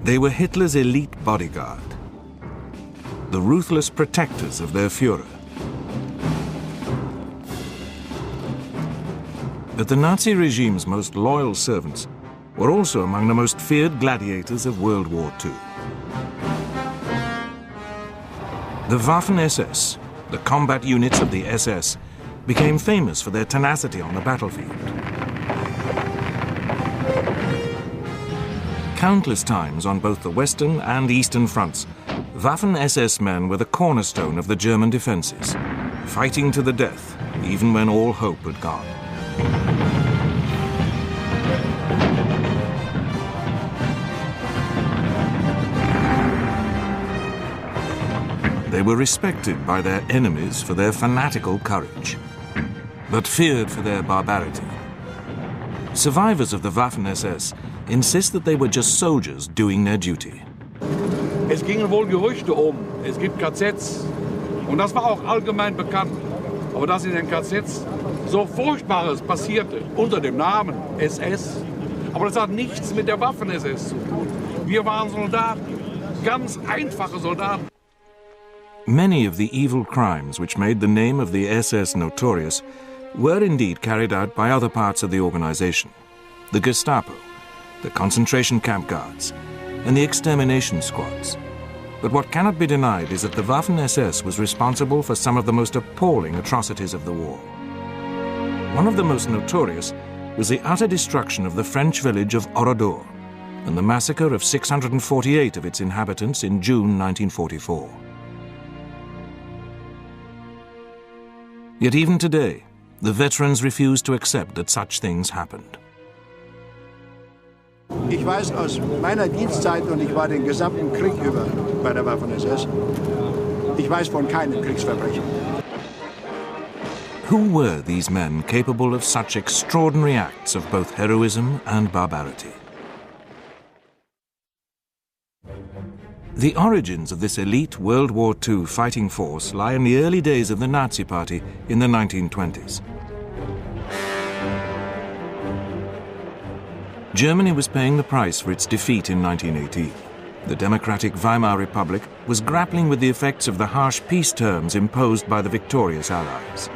They were Hitler's elite bodyguard, the ruthless protectors of their Führer. But the Nazi regime's most loyal servants were also among the most feared gladiators of World War II. The Waffen SS, the combat units of the SS, became famous for their tenacity on the battlefield. Countless times on both the Western and Eastern fronts, Waffen SS men were the cornerstone of the German defenses, fighting to the death, even when all hope had gone. They were respected by their enemies for their fanatical courage, but feared for their barbarity. Survivors of the Waffen SS insist that they were just soldiers doing their duty. Es gingen wohl Gerüchte es gibt KZs. Und das war auch allgemein bekannt. Aber dass in den KZs so Furchtbares passierte unter dem Namen SS. Aber das hat nichts mit der Waffen-SS zu tun. Wir waren Soldaten, ganz einfache Soldaten. Many of the evil crimes which made the name of the SS notorious were indeed carried out by other parts of the organization. The Gestapo, the concentration camp guards, and the extermination squads. But what cannot be denied is that the Waffen-SS was responsible for some of the most appalling atrocities of the war. One of the most notorious was the utter destruction of the French village of Oradour and the massacre of 648 of its inhabitants in June 1944. Yet even today, the veterans refuse to accept that such things happened. Ich weiß aus meiner Dienstzeit, und ich war den gesamten Krieg über bei der Waffen-SS, ich weiß von keinem Kriegsverbrechen. Who were these men capable of such extraordinary acts of both heroism and barbarity? The origins of this elite World War II fighting force lie in the early days of the Nazi Party in the 1920s. Germany was paying the price for its defeat in 1918. The democratic Weimar Republic was grappling with the effects of the harsh peace terms imposed by the victorious Allies.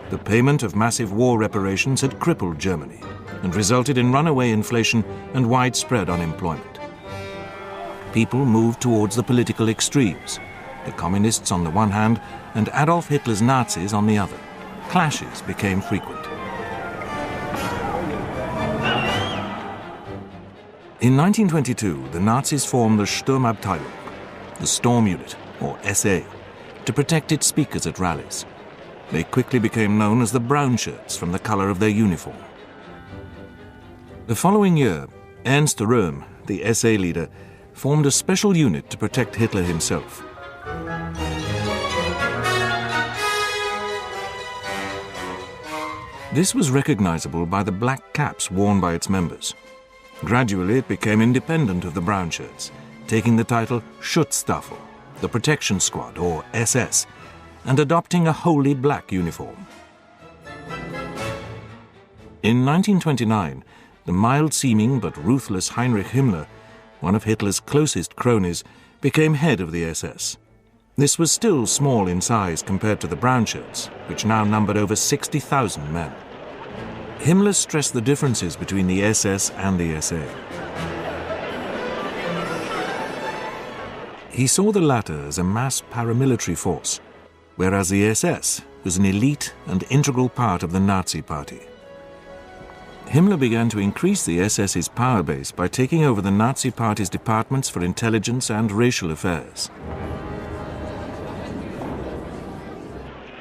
The payment of massive war reparations had crippled Germany and resulted in runaway inflation and widespread unemployment. People moved towards the political extremes, the communists on the one hand and Adolf Hitler's Nazis on the other. Clashes became frequent. In 1922, the Nazis formed the Sturmabteilung, the Storm Unit, or SA, to protect its speakers at rallies. They quickly became known as the Brown Shirts from the color of their uniform. The following year, Ernst Röhm, the SA leader, formed a special unit to protect Hitler himself. This was recognizable by the black caps worn by its members. Gradually, it became independent of the Brown Shirts, taking the title Schutzstaffel, the Protection Squad, or SS, and adopting a wholly black uniform. In 1929, the mild-seeming but ruthless Heinrich Himmler, one of Hitler's closest cronies, became head of the SS. This was still small in size compared to the Brown Shirts, which now numbered over 60,000 men. Himmler stressed the differences between the SS and the SA. He saw the latter as a mass paramilitary force, whereas the SS was an elite and integral part of the Nazi Party. Himmler began to increase the SS's power base by taking over the Nazi Party's departments for intelligence and racial affairs.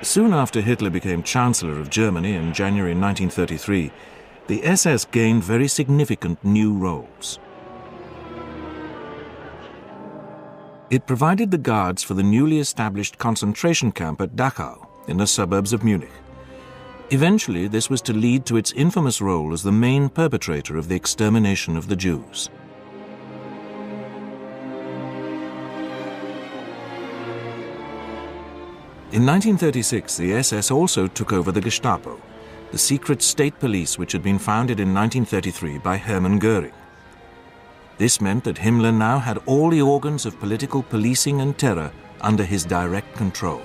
Soon after Hitler became Chancellor of Germany in January 1933, the SS gained very significant new roles. It provided the guards for the newly established concentration camp at Dachau in the suburbs of Munich. Eventually, this was to lead to its infamous role as the main perpetrator of the extermination of the Jews. In 1936, the SS also took over the Gestapo, the secret state police which had been founded in 1933 by Hermann Göring. This meant that Himmler now had all the organs of political policing and terror under his direct control.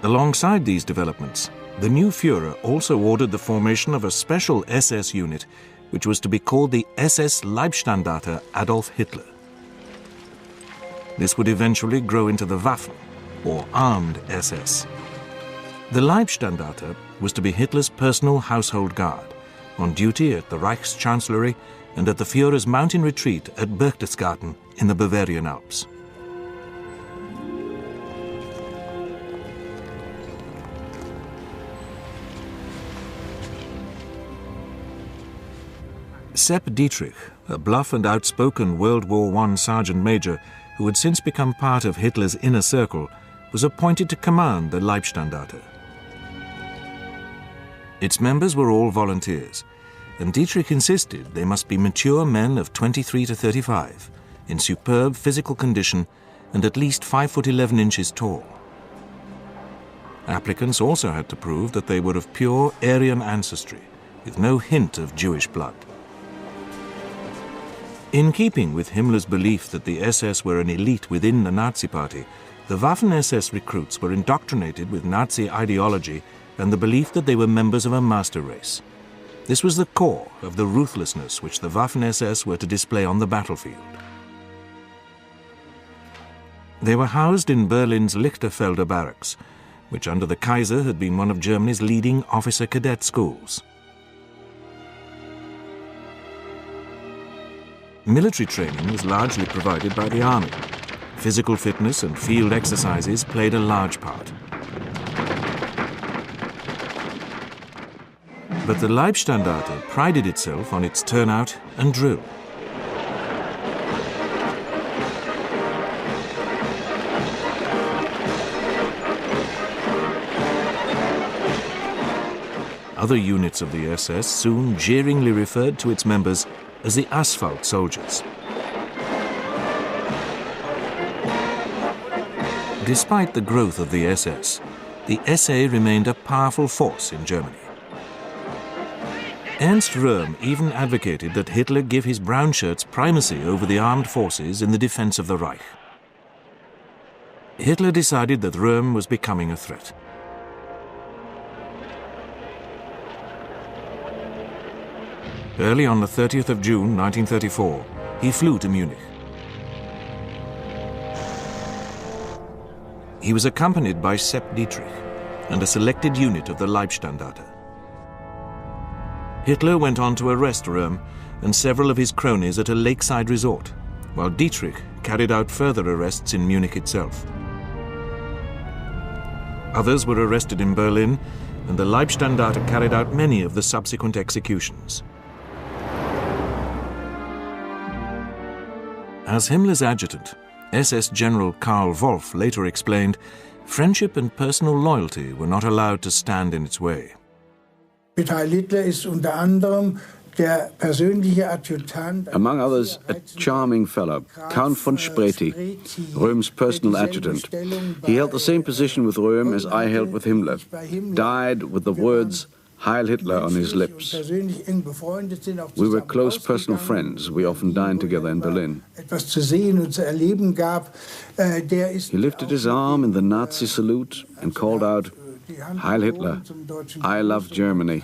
Alongside these developments, the new Führer also ordered the formation of a special SS unit which was to be called the SS Leibstandarte Adolf Hitler. This would eventually grow into the Waffen, or armed SS. The Leibstandarte was to be Hitler's personal household guard, on duty at the Reichschancellery and at the Führer's mountain retreat at Berchtesgaden in the Bavarian Alps. Sepp Dietrich, a bluff and outspoken World War I sergeant major who had since become part of Hitler's inner circle, was appointed to command the Leibstandarte. Its members were all volunteers, and Dietrich insisted they must be mature men of 23 to 35, in superb physical condition and at least 5'11" tall. Applicants also had to prove that they were of pure Aryan ancestry, with no hint of Jewish blood. In keeping with Himmler's belief that the SS were an elite within the Nazi Party, the Waffen-SS recruits were indoctrinated with Nazi ideology and the belief that they were members of a master race. This was the core of the ruthlessness which the Waffen-SS were to display on the battlefield. They were housed in Berlin's Lichterfelder barracks, which under the Kaiser had been one of Germany's leading officer cadet schools. Military training was largely provided by the army. Physical fitness and field exercises played a large part. But the Leibstandarte prided itself on its turnout and drill. Other units of the SS soon jeeringly referred to its members as the asphalt soldiers. Despite the growth of the SS, the SA remained a powerful force in Germany. Ernst Röhm even advocated that Hitler give his brown shirts primacy over the armed forces in the defense of the Reich. Hitler decided that Röhm was becoming a threat. Early on the 30th of June 1934, he flew to Munich. He was accompanied by Sepp Dietrich and a selected unit of the Leibstandarte. Hitler went on to arrest Röhm and several of his cronies at a lakeside resort, while Dietrich carried out further arrests in Munich itself. Others were arrested in Berlin, and the Leibstandarte carried out many of the subsequent executions. As Himmler's adjutant, SS General Karl Wolff later explained, friendship and personal loyalty were not allowed to stand in its way. Among others, a charming fellow, Count von Spreti, Röhm's personal adjutant. He held the same position with Röhm as I held with Himmler, died with the words Heil Hitler on his lips. We were close personal friends. We often dined together in Berlin. He lifted his arm in the Nazi salute and called out, Heil Hitler, I love Germany.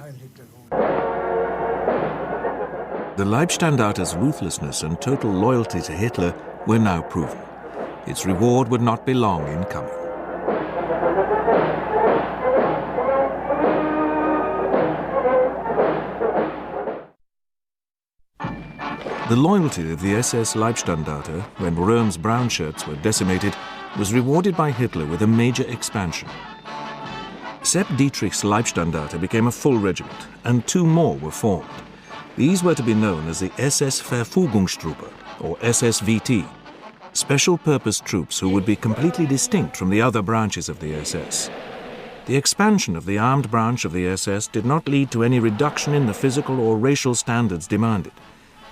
The Leibstandarte's ruthlessness and total loyalty to Hitler were now proven. Its reward would not be long in coming. The loyalty of the SS Leibstandarte, when Röhm's brown shirts were decimated, was rewarded by Hitler with a major expansion. Sepp Dietrich's Leibstandarte became a full regiment, and two more were formed. These were to be known as the SS Verfügungstruppe, or SSVT, special purpose troops who would be completely distinct from the other branches of the SS. The expansion of the armed branch of the SS did not lead to any reduction in the physical or racial standards demanded.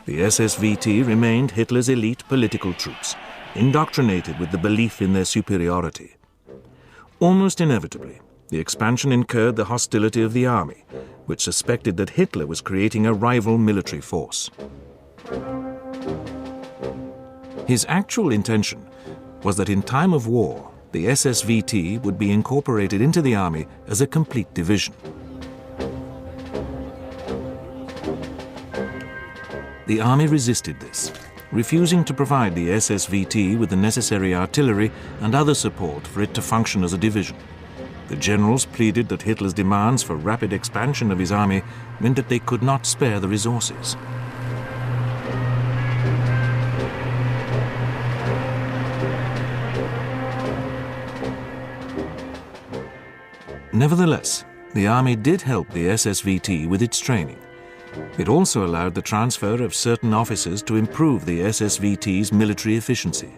The SSVT remained Hitler's elite political troops, indoctrinated with the belief in their superiority. Almost inevitably, the expansion incurred the hostility of the army, which suspected that Hitler was creating a rival military force. His actual intention was that in time of war, the SSVT would be incorporated into the army as a complete division. The army resisted this, refusing to provide the SSVT with the necessary artillery and other support for it to function as a division. The generals pleaded that Hitler's demands for rapid expansion of his army meant that they could not spare the resources. Nevertheless, the army did help the SSVT with its training. It also allowed the transfer of certain officers to improve the SSVT's military efficiency.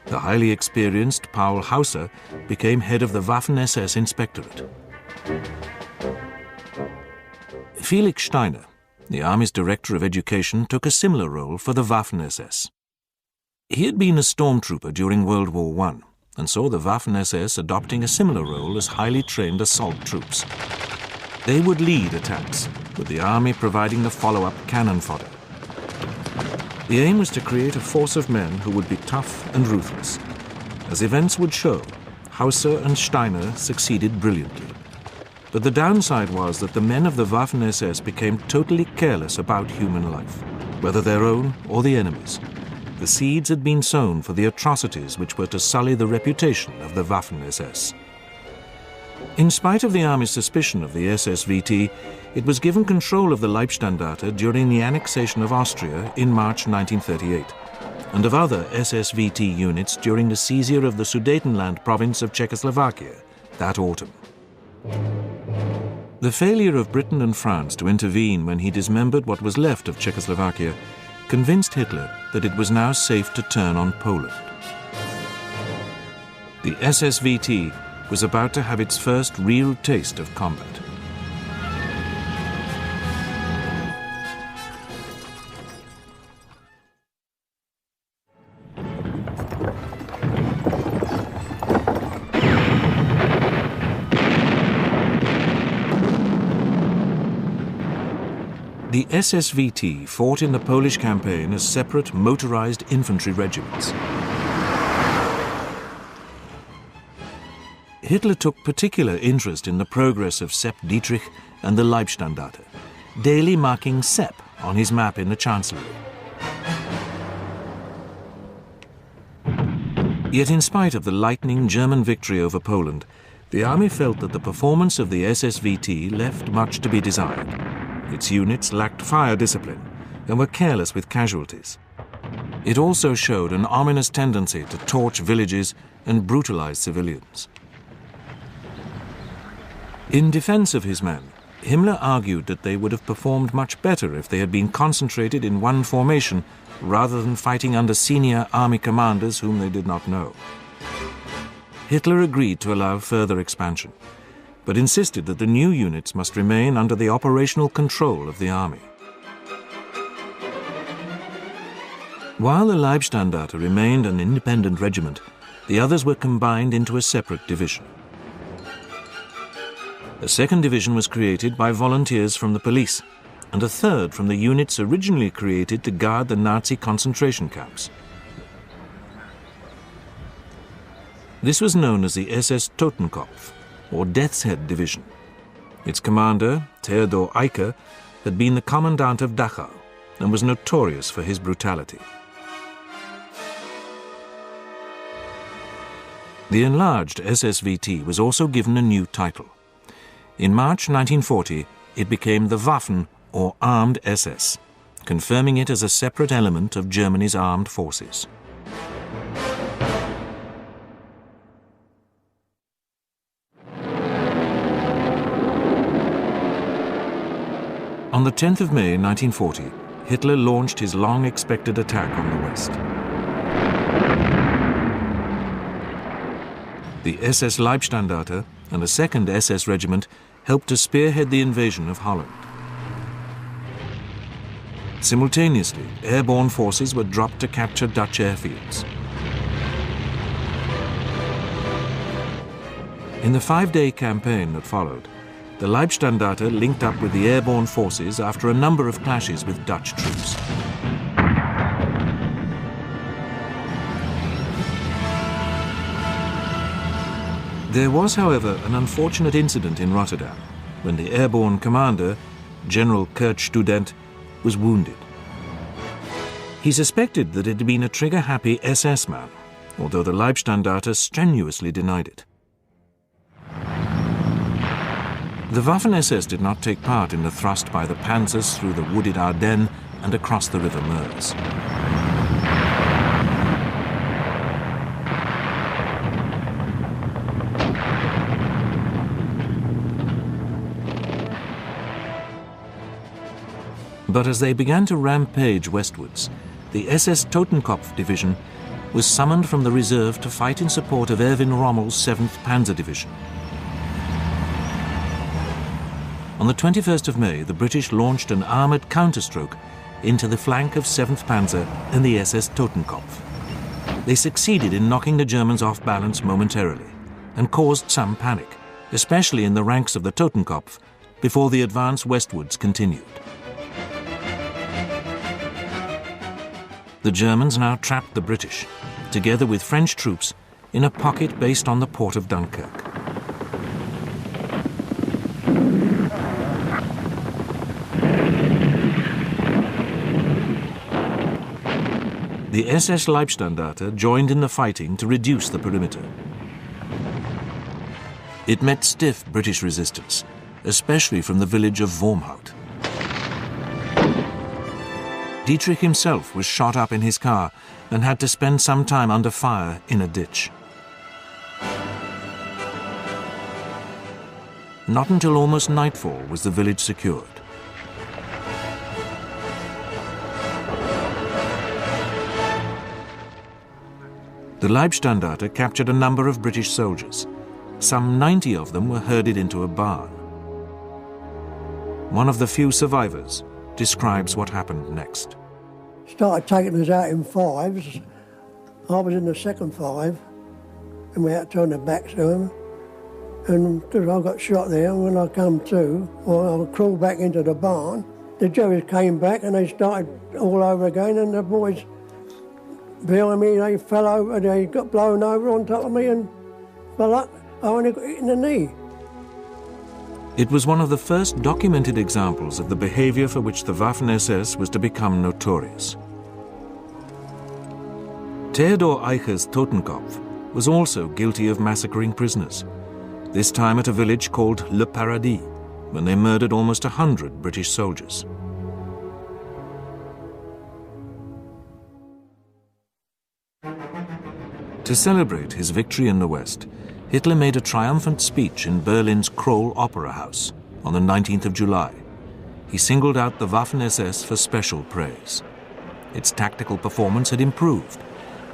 The highly experienced Paul Hauser became head of the Waffen-SS Inspectorate. Felix Steiner, the Army's Director of Education, took a similar role for the Waffen-SS. He had been a stormtrooper during World War I and saw the Waffen-SS adopting a similar role as highly trained assault troops. They would lead attacks, with the Army providing the follow-up cannon fodder. The aim was to create a force of men who would be tough and ruthless. As events would show, Hauser and Steiner succeeded brilliantly. But the downside was that the men of the Waffen-SS became totally careless about human life, whether their own or the enemy's. The seeds had been sown for the atrocities which were to sully the reputation of the Waffen-SS. In spite of the army's suspicion of the SSVT, it was given control of the Leibstandarte during the annexation of Austria in March 1938, and of other SSVT units during the seizure of the Sudetenland province of Czechoslovakia that autumn. The failure of Britain and France to intervene when he dismembered what was left of Czechoslovakia convinced Hitler that it was now safe to turn on Poland. The SSVT was about to have its first real taste of combat. The SSVT fought in the Polish campaign as separate motorized infantry regiments. Hitler took particular interest in the progress of Sepp Dietrich and the Leibstandarte, daily marking Sepp on his map in the Chancellery. Yet in spite of the lightning German victory over Poland, the army felt that the performance of the SSVT left much to be desired. Its units lacked fire discipline and were careless with casualties. It also showed an ominous tendency to torch villages and brutalize civilians. In defense of his men, Himmler argued that they would have performed much better if they had been concentrated in one formation rather than fighting under senior army commanders whom they did not know. Hitler agreed to allow further expansion, but insisted that the new units must remain under the operational control of the army. While the Leibstandarte remained an independent regiment, the others were combined into a separate division. A second division was created by volunteers from the police, and a third from the units originally created to guard the Nazi concentration camps. This was known as the SS Totenkopf, or Death's Head Division. Its commander, Theodor Eicke, had been the commandant of Dachau and was notorious for his brutality. The enlarged SSVT was also given a new title. In March 1940, it became the Waffen, or Armed SS, confirming it as a separate element of Germany's armed forces. On the 10th of May 1940, Hitler launched his long-expected attack on the West. The SS Leibstandarte and a second SS regiment helped to spearhead the invasion of Holland. Simultaneously, airborne forces were dropped to capture Dutch airfields. In the 5-day campaign that followed, the Leibstandarte linked up with the airborne forces after a number of clashes with Dutch troops. There was, however, an unfortunate incident in Rotterdam when the airborne commander, General Kurt Student, was wounded. He suspected that it had been a trigger-happy SS man, although the Leibstandarte strenuously denied it. The Waffen-SS did not take part in the thrust by the panzers through the wooded Ardennes and across the River Meuse. But as they began to rampage westwards, the SS Totenkopf division was summoned from the reserve to fight in support of Erwin Rommel's 7th Panzer Division. On the 21st of May, the British launched an armoured counterstroke into the flank of 7th Panzer and the SS Totenkopf. They succeeded in knocking the Germans off balance momentarily and caused some panic, especially in the ranks of the Totenkopf, before the advance westwards continued. The Germans now trapped the British, together with French troops, in a pocket based on the port of Dunkirk. The SS Leibstandarte joined in the fighting to reduce the perimeter. It met stiff British resistance, especially from the village of Wormhout. Dietrich himself was shot up in his car and had to spend some time under fire in a ditch. Not until almost nightfall was the village secured. The Leibstandarte captured a number of British soldiers. Some 90 of them were herded into a barn. One of the few survivors describes what happened next. Started taking us out in fives. I was in the second five, and we had to turn their backs to them. And because I got shot there, and when I come to, well, I crawled back into the barn. The Germans came back and they started all over again, and the boys behind me, they fell over, they got blown over on top of me and fell up. I only got hit in the knee. It was one of the first documented examples of the behavior for which the Waffen-SS was to become notorious. Theodor Eicher's Totenkopf was also guilty of massacring prisoners, this time at a village called Le Paradis, when they murdered almost 100 British soldiers. To celebrate his victory in the West, Hitler made a triumphant speech in Berlin's Kroll Opera House on the 19th of July. He singled out the Waffen-SS for special praise. Its tactical performance had improved,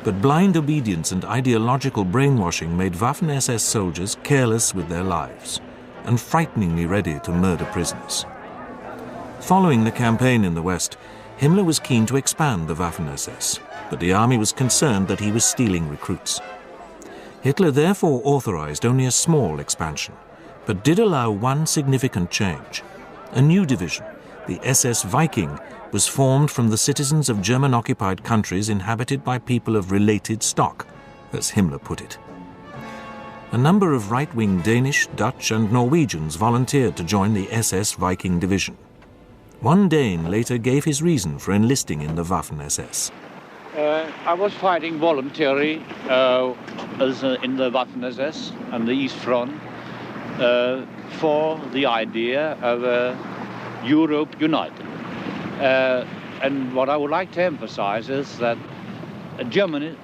but blind obedience and ideological brainwashing made Waffen-SS soldiers careless with their lives and frighteningly ready to murder prisoners. Following the campaign in the West, Himmler was keen to expand the Waffen-SS, but the army was concerned that he was stealing recruits. Hitler therefore authorized only a small expansion, but did allow one significant change. A new division, the SS Viking, was formed from the citizens of German-occupied countries inhabited by people of related stock, as Himmler put it. A number of right-wing Danish, Dutch and Norwegians volunteered to join the SS Viking division. One Dane later gave his reason for enlisting in the Waffen-SS. I was fighting voluntarily in the Waffen-SS on the East Front for the idea of Europe united. And what I would like to emphasize is that Germany,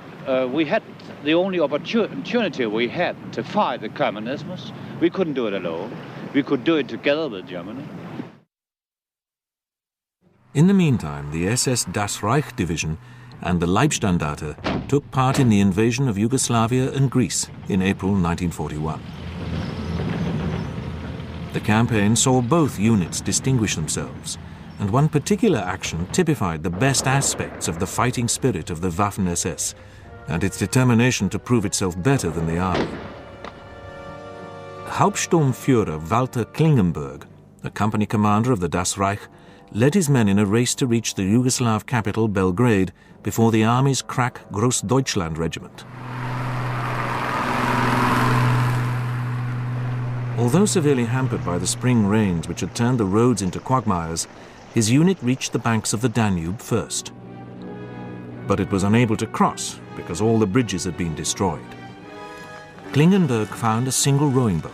we had the only opportunity we had to fight the communism. We couldn't do it alone. We could do it together with Germany. In the meantime, the SS Das Reich division and the Leibstandarte took part in the invasion of Yugoslavia and Greece in April 1941. The campaign saw both units distinguish themselves, and one particular action typified the best aspects of the fighting spirit of the Waffen-SS and its determination to prove itself better than the army. Hauptsturmführer Walter Klingenberg, a company commander of the Das Reich, led his men in a race to reach the Yugoslav capital Belgrade before the army's crack Großdeutschland regiment. Although severely hampered by the spring rains which had turned the roads into quagmires, his unit reached the banks of the Danube first. But it was unable to cross because all the bridges had been destroyed. Klingenberg found a single rowing boat,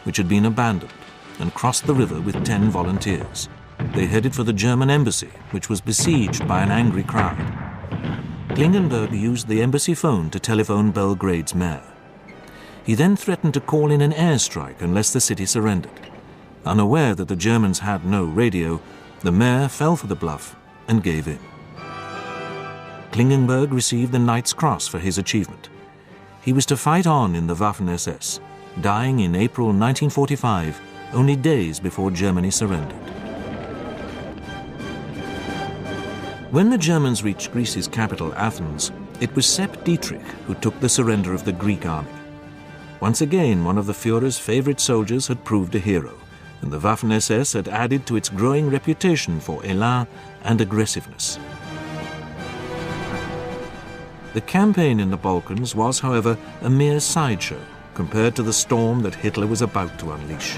which had been abandoned, and crossed the river with 10 volunteers. They headed for the German embassy, which was besieged by an angry crowd. Klingenberg used the embassy phone to telephone Belgrade's mayor. He then threatened to call in an airstrike unless the city surrendered. Unaware that the Germans had no radio, the mayor fell for the bluff and gave in. Klingenberg received the Knight's Cross for his achievement. He was to fight on in the Waffen-SS, dying in April 1945, only days before Germany surrendered. When the Germans reached Greece's capital, Athens, it was Sepp Dietrich who took the surrender of the Greek army. Once again, one of the Führer's favorite soldiers had proved a hero, and the Waffen-SS had added to its growing reputation for élan and aggressiveness. The campaign in the Balkans was, however, a mere sideshow compared to the storm that Hitler was about to unleash.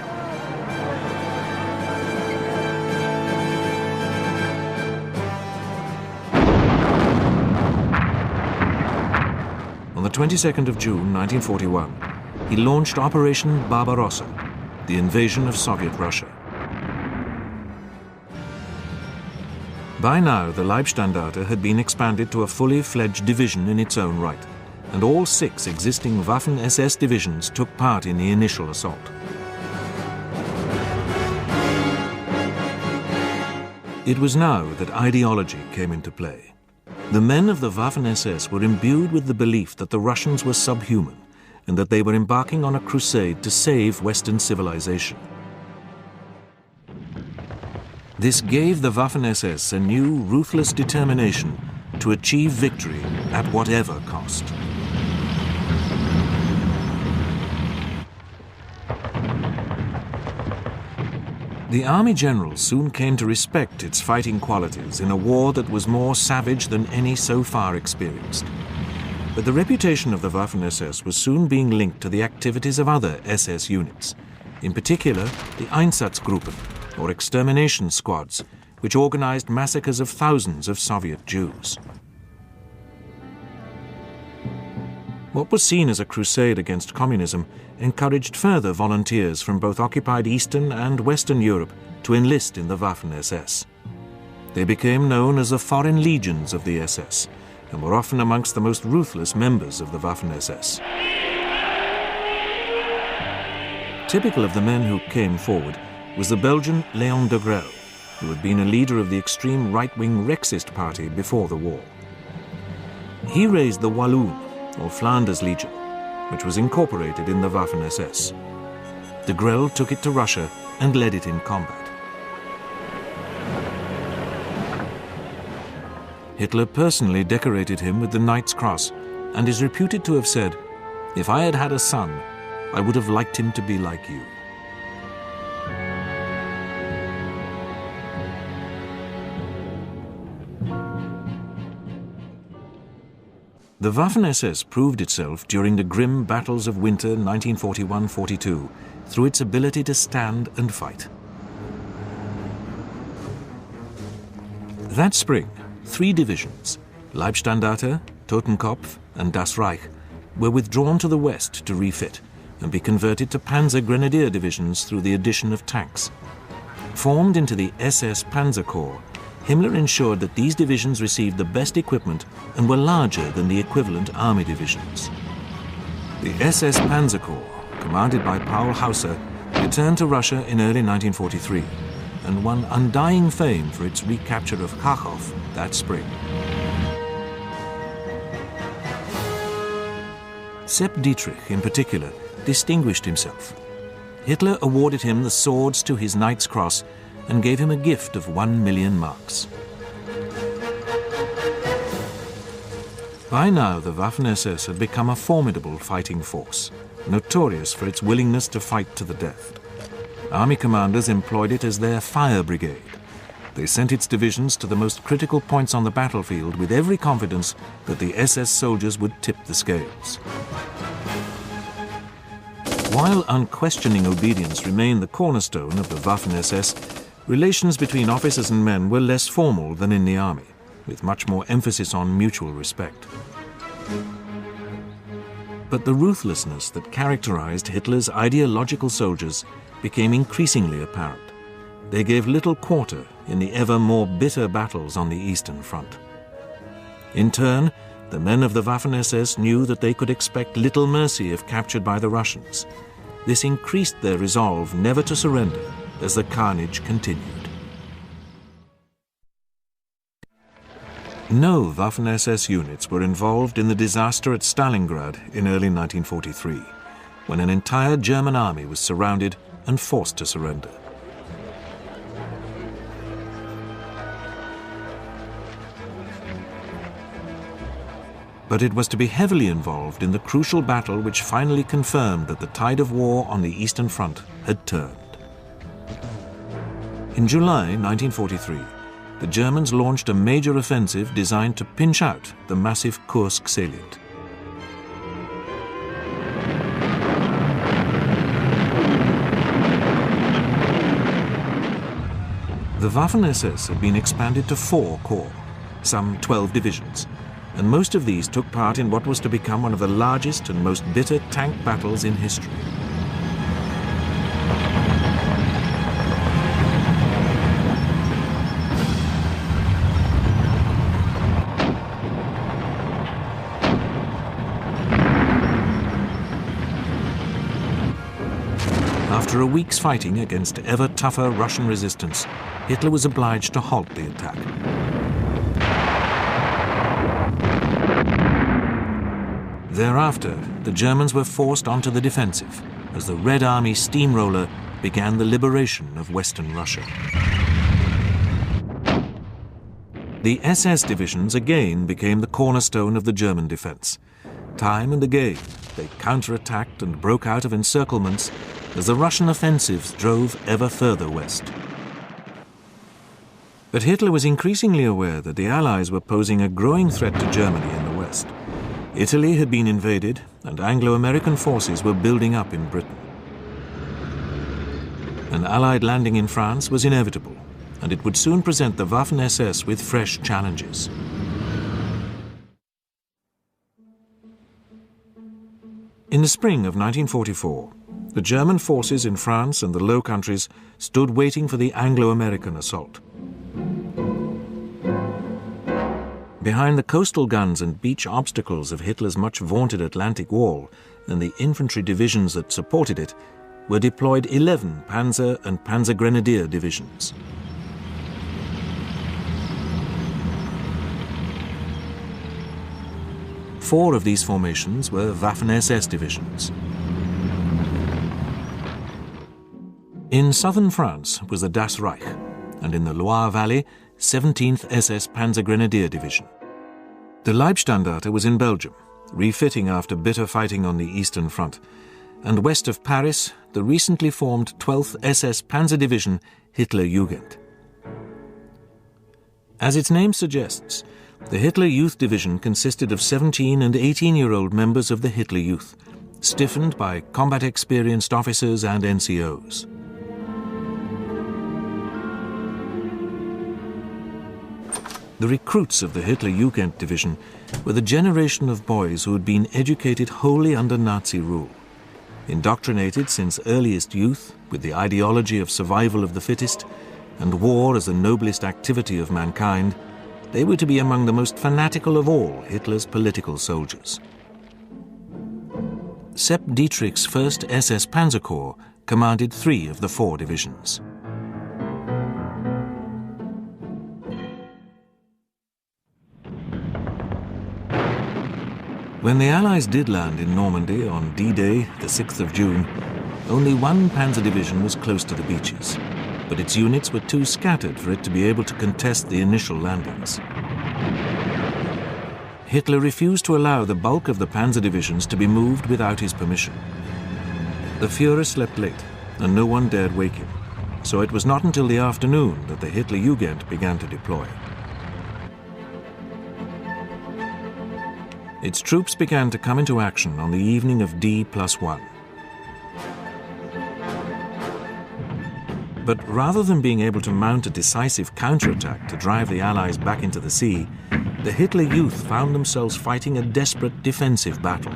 On the 22nd of June 1941, he launched Operation Barbarossa, the invasion of Soviet Russia. By now, the Leibstandarte had been expanded to a fully fledged division in its own right, and all 6 existing Waffen-SS divisions took part in the initial assault. It was now that ideology came into play. The men of the Waffen-SS were imbued with the belief that the Russians were subhuman and that they were embarking on a crusade to save Western civilization. This gave the Waffen-SS a new, ruthless determination to achieve victory at whatever cost. The army generals soon came to respect its fighting qualities in a war that was more savage than any so far experienced. But the reputation of the Waffen-SS was soon being linked to the activities of other SS units, in particular the Einsatzgruppen, or extermination squads, which organized massacres of thousands of Soviet Jews. What was seen as a crusade against communism encouraged further volunteers from both occupied Eastern and Western Europe to enlist in the Waffen-SS. They became known as the Foreign Legions of the SS, and were often amongst the most ruthless members of the Waffen-SS. Typical of the men who came forward was the Belgian Léon de Grelle, who had been a leader of the extreme right-wing Rexist party before the war. He raised the Walloon, or Flanders Legion, which was incorporated in the Waffen-SS. De Grelle took it to Russia and led it in combat. Hitler personally decorated him with the Knight's Cross and is reputed to have said, "If I had had a son, I would have liked him to be like you." The Waffen-SS proved itself during the grim battles of winter 1941-42 through its ability to stand and fight. That spring, 3 divisions, Leibstandarte, Totenkopf and Das Reich, were withdrawn to the west to refit and be converted to Panzer Grenadier divisions through the addition of tanks. Formed into the SS Panzer Corps, Himmler ensured that these divisions received the best equipment and were larger than the equivalent army divisions. The SS Panzer Corps, commanded by Paul Hauser, returned to Russia in early 1943 and won undying fame for its recapture of Kharkov that spring. Sepp Dietrich, in particular, distinguished himself. Hitler awarded him the swords to his Knight's Cross and gave him a gift of 1 million marks. By now, the Waffen-SS had become a formidable fighting force, notorious for its willingness to fight to the death. Army commanders employed it as their fire brigade. They sent its divisions to the most critical points on the battlefield with every confidence that the SS soldiers would tip the scales. While unquestioning obedience remained the cornerstone of the Waffen-SS, relations between officers and men were less formal than in the army, with much more emphasis on mutual respect. But the ruthlessness that characterized Hitler's ideological soldiers became increasingly apparent. They gave little quarter in the ever more bitter battles on the Eastern Front. In turn, the men of the Waffen-SS knew that they could expect little mercy if captured by the Russians. This increased their resolve never to surrender as the carnage continued. No Waffen-SS units were involved in the disaster at Stalingrad in early 1943, when an entire German army was surrounded and forced to surrender. But it was to be heavily involved in the crucial battle which finally confirmed that the tide of war on the Eastern Front had turned. In July 1943, the Germans launched a major offensive designed to pinch out the massive Kursk salient. The Waffen-SS had been expanded to 4 corps, some 12 divisions, and most of these took part in what was to become one of the largest and most bitter tank battles in history. After a week's fighting against ever tougher Russian resistance, Hitler was obliged to halt the attack. Thereafter, the Germans were forced onto the defensive as the Red Army steamroller began the liberation of Western Russia. The SS divisions again became the cornerstone of the German defense. Time and again, they counterattacked and broke out of encirclements as the Russian offensives drove ever further west. But Hitler was increasingly aware that the Allies were posing a growing threat to Germany in the west. Italy had been invaded, and Anglo-American forces were building up in Britain. An Allied landing in France was inevitable, and it would soon present the Waffen-SS with fresh challenges. In the spring of 1944, the German forces in France and the Low Countries stood waiting for the Anglo-American assault. Behind the coastal guns and beach obstacles of Hitler's much vaunted Atlantic Wall and the infantry divisions that supported it were deployed 11 Panzer and Panzer Grenadier divisions. Four of these formations were Waffen-SS divisions. In southern France was the Das Reich, and in the Loire Valley, 17th SS Panzer Grenadier Division. The Leibstandarte was in Belgium, refitting after bitter fighting on the Eastern Front, and west of Paris, the recently formed 12th SS Panzer Division Hitler Jugend. As its name suggests, the Hitler Youth Division consisted of 17 and 18-year-old members of the Hitler Youth, stiffened by combat-experienced officers and NCOs. The recruits of the Hitler Jugend Division were the generation of boys who had been educated wholly under Nazi rule. Indoctrinated since earliest youth with the ideology of survival of the fittest and war as the noblest activity of mankind, they were to be among the most fanatical of all Hitler's political soldiers. Sepp Dietrich's 1st SS Panzer Corps commanded 3 of the 4 divisions. When the Allies did land in Normandy on D-Day, the 6th of June, only one panzer division was close to the beaches, but its units were too scattered for it to be able to contest the initial landings. Hitler refused to allow the bulk of the panzer divisions to be moved without his permission. The Führer slept late, and no one dared wake him, so it was not until the afternoon that the Hitlerjugend began to deploy. Its troops began to come into action on the evening of D+1. But rather than being able to mount a decisive counterattack to drive the Allies back into the sea, the Hitler Youth found themselves fighting a desperate defensive battle.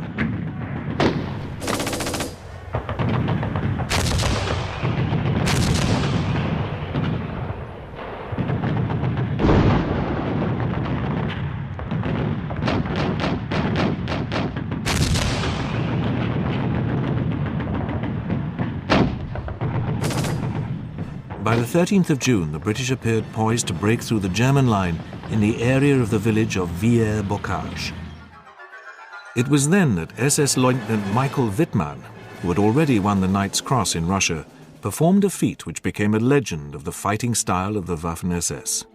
By the 13th of June, the British appeared poised to break through the German line in the area of the village of WWII. It was then that SS Lieutenant Michael Wittmann, who had already won the Knight's Cross in Russia, performed a feat which became a legend of the fighting style of the Waffen-SS.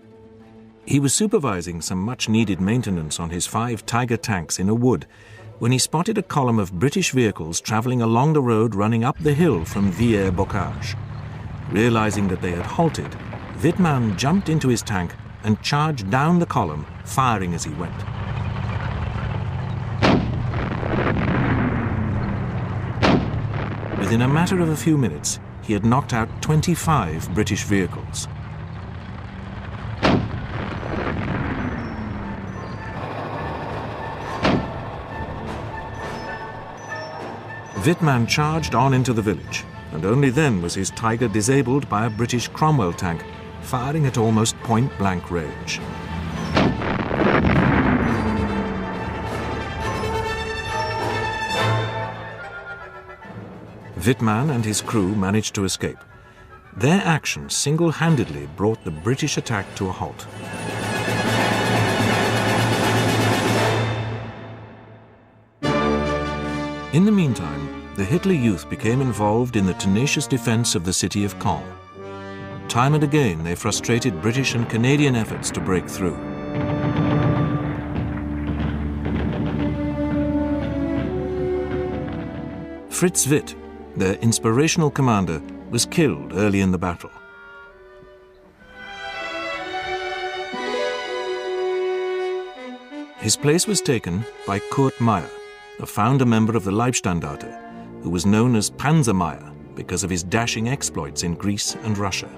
He was supervising some much-needed maintenance on his 5 Tiger tanks in a wood when he spotted a column of British vehicles travelling along the road running up the hill from WWII. Realizing that they had halted, Wittmann jumped into his tank and charged down the column, firing as he went. Within a matter of a few minutes, he had knocked out 25 British vehicles. Wittmann charged on into the village, and only then was his Tiger disabled by a British Cromwell tank, firing at almost point-blank range. Wittmann and his crew managed to escape. Their action single-handedly brought the British attack to a halt. In the meantime, the Hitler Youth became involved in the tenacious defense of the city of Caen. Time and again, they frustrated British and Canadian efforts to break through. Fritz Witt, their inspirational commander, was killed early in the battle. His place was taken by Kurt Meyer, a founder member of the Leibstandarte, who was known as Panzer Meyer because of his dashing exploits in Greece and Russia.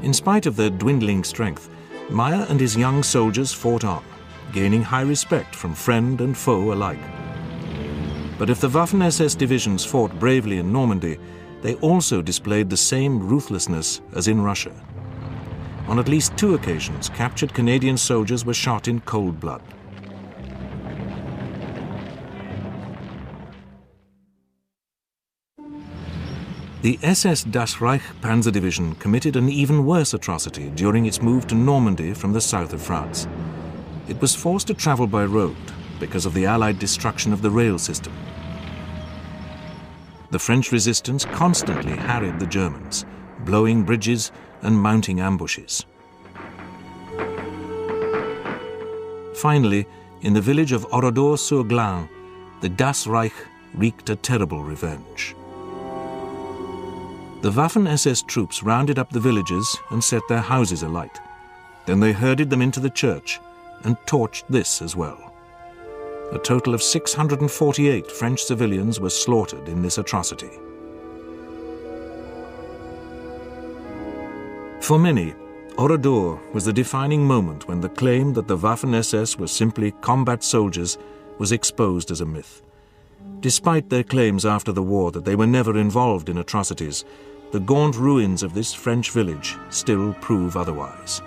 In spite of their dwindling strength, Meyer and his young soldiers fought on, gaining high respect from friend and foe alike. But if the Waffen-SS divisions fought bravely in Normandy, they also displayed the same ruthlessness as in Russia. On at least 2 occasions, captured Canadian soldiers were shot in cold blood. The SS Das Reich Panzer Division committed an even worse atrocity during its move to Normandy from the south of France. It was forced to travel by road because of the Allied destruction of the rail system. The French resistance constantly harried the Germans, blowing bridges and mounting ambushes. Finally, in the village of Oradour-sur-Glane, the Das Reich wreaked a terrible revenge. The Waffen-SS troops rounded up the villages and set their houses alight. Then they herded them into the church and torched this as well. A total of 648 French civilians were slaughtered in this atrocity. For many, Oradour was the defining moment when the claim that the Waffen-SS were simply combat soldiers was exposed as a myth. Despite their claims after the war that they were never involved in atrocities, the gaunt ruins of this French village still prove otherwise.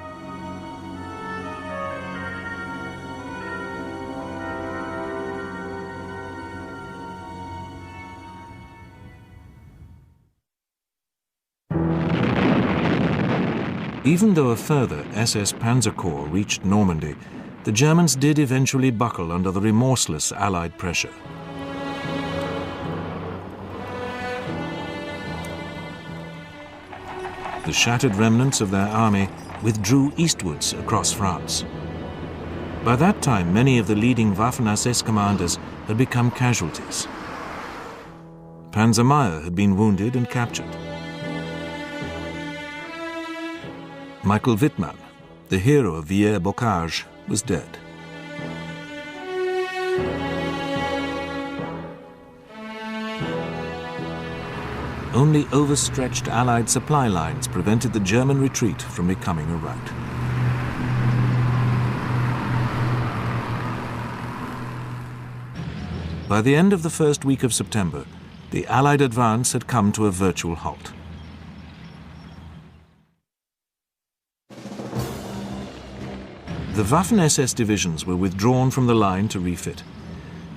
Even though a further SS Panzer Corps reached Normandy, the Germans did eventually buckle under the remorseless Allied pressure. The shattered remnants of their army withdrew eastwards across France. By that time, many of the leading Waffen-SS commanders had become casualties. Panzer Meyer had been wounded and captured. Michael Wittmann, the hero of Villers-Bocage, was dead. Only overstretched Allied supply lines prevented the German retreat from becoming a rout. By the end of the first week of September, the Allied advance had come to a virtual halt. The Waffen-SS divisions were withdrawn from the line to refit.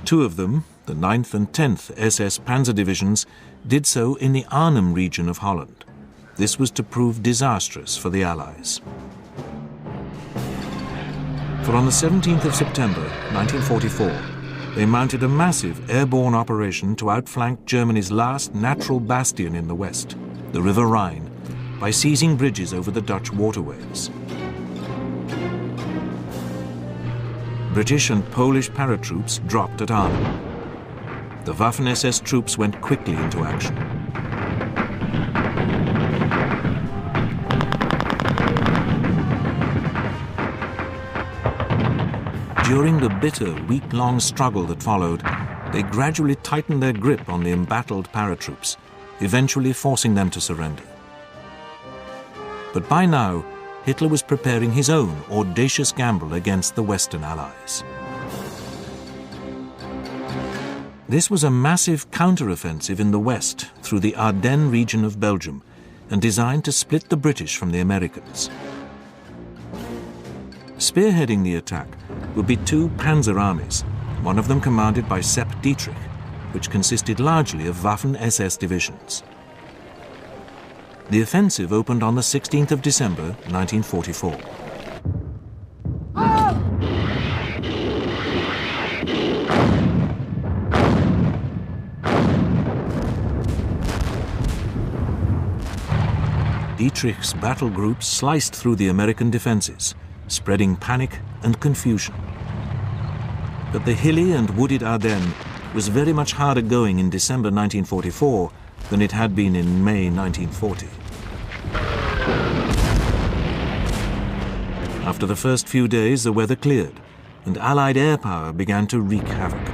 Two of them, the 9th and 10th SS Panzer Divisions, did so in the Arnhem region of Holland. This was to prove disastrous for the Allies. For on the 17th of September 1944, they mounted a massive airborne operation to outflank Germany's last natural bastion in the west, the River Rhine, by seizing bridges over the Dutch waterways. British and Polish paratroops dropped at Arnhem. The Waffen-SS troops went quickly into action. During the bitter, week-long struggle that followed, they gradually tightened their grip on the embattled paratroops, eventually forcing them to surrender. But by now, Hitler was preparing his own audacious gamble against the Western Allies. This was a massive counteroffensive in the west through the Ardennes region of Belgium and designed to split the British from the Americans. Spearheading the attack would be two panzer armies, one of them commanded by Sepp Dietrich, which consisted largely of Waffen-SS divisions. The offensive opened on the 16th of December 1944. Dietrich's battle groups sliced through the American defenses, spreading panic and confusion. But the hilly and wooded Ardennes was very much harder going in December 1944 than it had been in May 1940. After the first few days, the weather cleared, and Allied air power began to wreak havoc.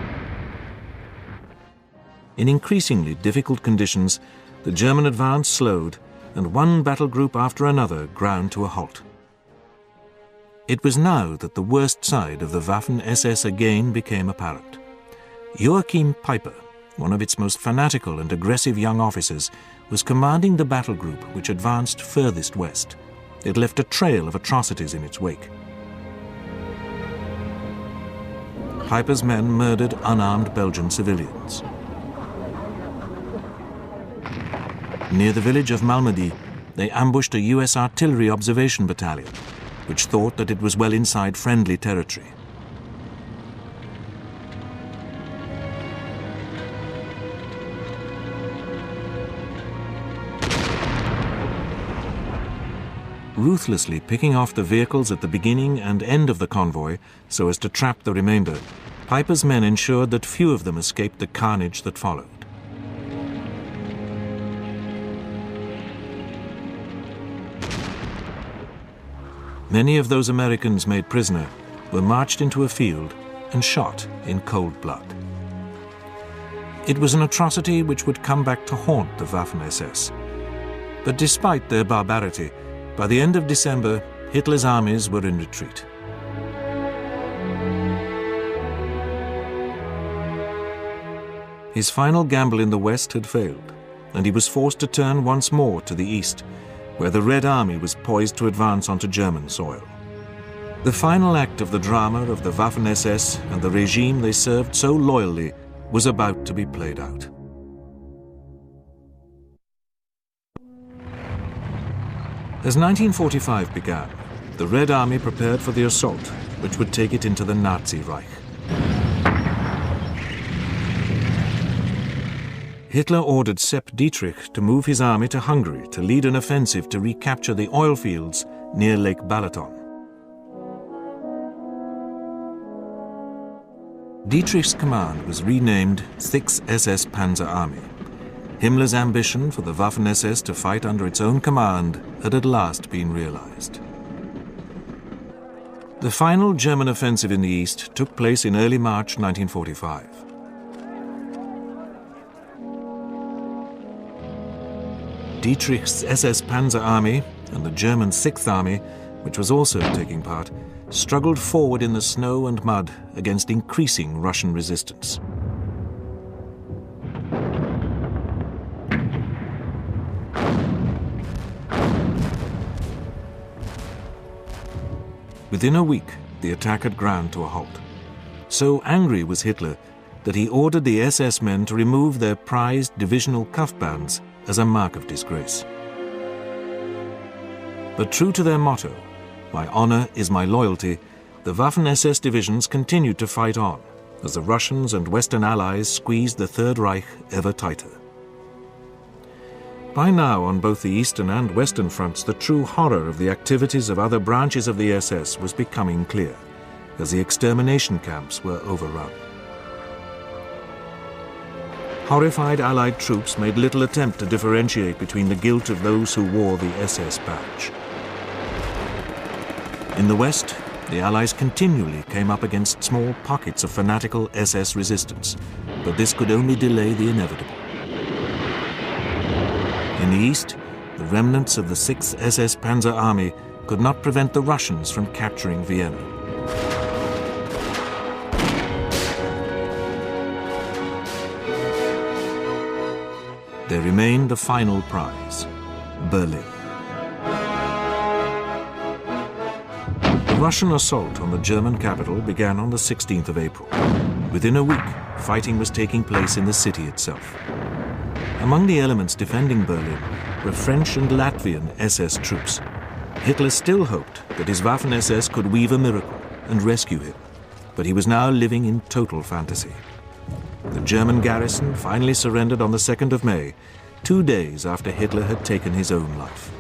In increasingly difficult conditions, the German advance slowed, and one battle group after another ground to a halt. It was now that the worst side of the Waffen-SS again became apparent. Joachim Peiper, one of its most fanatical and aggressive young officers, was commanding the battle group which advanced furthest west. It left a trail of atrocities in its wake. Peiper's men murdered unarmed Belgian civilians. Near the village of Malmedy, they ambushed a US artillery observation battalion, which thought that it was well inside friendly territory. Ruthlessly picking off the vehicles at the beginning and end of the convoy so as to trap the remainder, Peiper's men ensured that few of them escaped the carnage that followed. Many of those Americans made prisoner were marched into a field and shot in cold blood. It was an atrocity which would come back to haunt the Waffen-SS. But despite their barbarity, by the end of December, Hitler's armies were in retreat. His final gamble in the west had failed, and he was forced to turn once more to the east, where the Red Army was poised to advance onto German soil. The final act of the drama of the Waffen-SS and the regime they served so loyally was about to be played out. As 1945 began, the Red Army prepared for the assault, which would take it into the Nazi Reich. Hitler ordered Sepp Dietrich to move his army to Hungary to lead an offensive to recapture the oil fields near Lake Balaton. Dietrich's command was renamed 6th SS Panzer Army, Himmler's ambition for the Waffen-SS to fight under its own command had at last been realized. The final German offensive in the east took place in early March 1945. Dietrich's SS Panzer Army and the German 6th Army, which was also taking part, struggled forward in the snow and mud against increasing Russian resistance. Within a week, the attack had ground to a halt. So angry was Hitler that he ordered the SS men to remove their prized divisional cuff bands as a mark of disgrace. But true to their motto, "My honor is my loyalty," the Waffen-SS divisions continued to fight on as the Russians and Western allies squeezed the Third Reich ever tighter. By now, on both the eastern and western fronts, the true horror of the activities of other branches of the SS was becoming clear, as the extermination camps were overrun. Horrified Allied troops made little attempt to differentiate between the guilt of those who wore the SS badge. In the West, the Allies continually came up against small pockets of fanatical SS resistance, but this could only delay the inevitable. In the East, the remnants of the 6th SS Panzer Army could not prevent the Russians from capturing Vienna. There remained the final prize, Berlin. The Russian assault on the German capital began on the 16th of April. Within a week, fighting was taking place in the city itself. Among the elements defending Berlin were French and Latvian SS troops. Hitler still hoped that his Waffen-SS could weave a miracle and rescue him, but he was now living in total fantasy. The German garrison finally surrendered on the 2nd of May, 2 days after Hitler had taken his own life.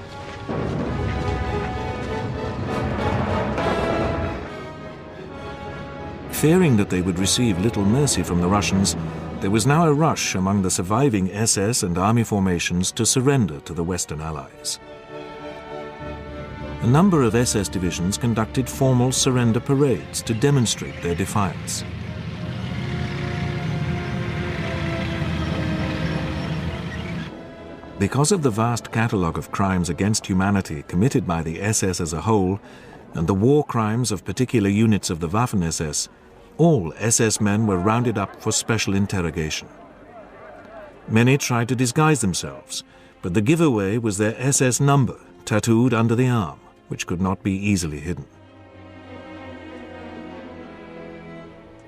Fearing that they would receive little mercy from the Russians, there was now a rush among the surviving SS and army formations to surrender to the Western Allies. A number of SS divisions conducted formal surrender parades to demonstrate their defiance. Because of the vast catalogue of crimes against humanity committed by the SS as a whole, and the war crimes of particular units of the Waffen-SS, all SS men were rounded up for special interrogation. Many tried to disguise themselves, but the giveaway was their SS number tattooed under the arm, which could not be easily hidden.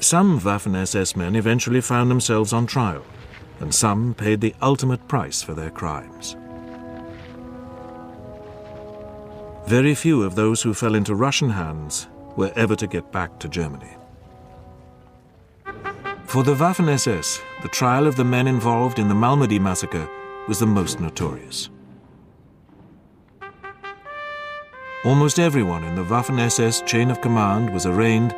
Some Waffen-SS men eventually found themselves on trial, and some paid the ultimate price for their crimes. Very few of those who fell into Russian hands were ever to get back to Germany. For the Waffen-SS, the trial of the men involved in the Malmedy massacre was the most notorious. Almost everyone in the Waffen-SS chain of command was arraigned,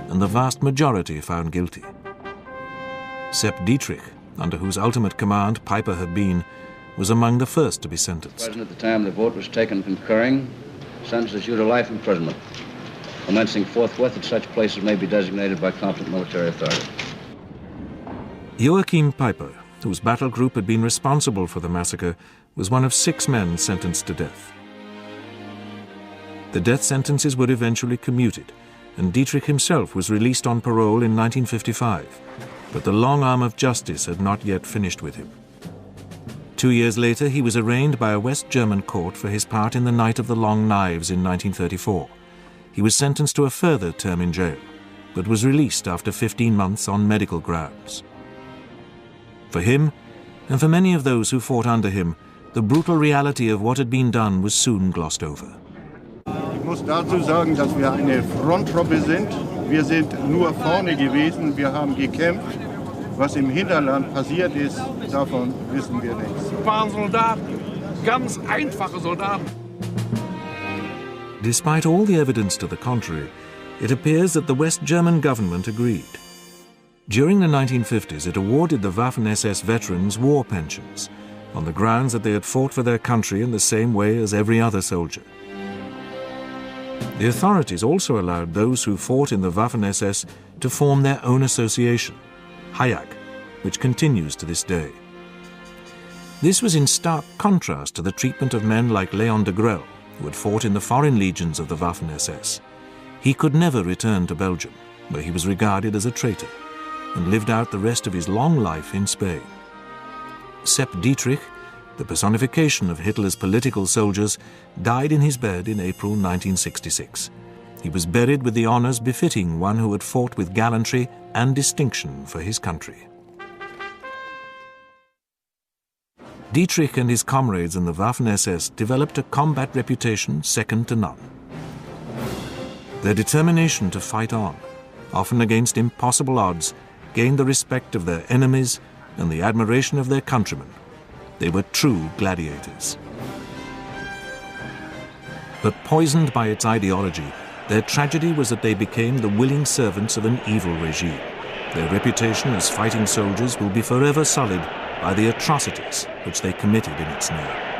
and the vast majority found guilty. Sepp Dietrich, under whose ultimate command Peiper had been, was among the first to be sentenced. At the time the vote was taken concurring, sentences you to life imprisonment, commencing forthwith at such places may be designated by competent military authority. Joachim Peiper, whose battle group had been responsible for the massacre, was one of 6 men sentenced to death. The death sentences were eventually commuted, and Dietrich himself was released on parole in 1955, but the long arm of justice had not yet finished with him. 2 years later, he was arraigned by a West German court for his part in the Night of the Long Knives in 1934. He was sentenced to a further term in jail, but was released after 15 months on medical grounds. For him, and for many of those who fought under him, the brutal reality of what had been done was soon glossed over. Ich muss dazu sagen, dass wir eine Fronttruppe sind. Wir sind nur vorne gewesen, wir haben gekämpft. Was im Hinterland passiert ist, davon wissen wir nichts. Waren Soldaten, ganz einfache Soldaten. Despite all the evidence to the contrary, it appears that the West German government agreed. During the 1950s, it awarded the Waffen-SS veterans war pensions, on the grounds that they had fought for their country in the same way as every other soldier. The authorities also allowed those who fought in the Waffen-SS to form their own association, Hayag, which continues to this day. This was in stark contrast to the treatment of men like Leon de Grelle, who had fought in the foreign legions of the Waffen-SS. He could never return to Belgium, where he was regarded as a traitor, and lived out the rest of his long life in Spain. Sepp Dietrich, the personification of Hitler's political soldiers, died in his bed in April 1966. He was buried with the honors befitting one who had fought with gallantry and distinction for his country. Dietrich and his comrades in the Waffen-SS developed a combat reputation second to none. Their determination to fight on, often against impossible odds, gained the respect of their enemies and the admiration of their countrymen. They were true gladiators. But poisoned by its ideology, their tragedy was that they became the willing servants of an evil regime. Their reputation as fighting soldiers will be forever sullied by the atrocities which they committed in its name.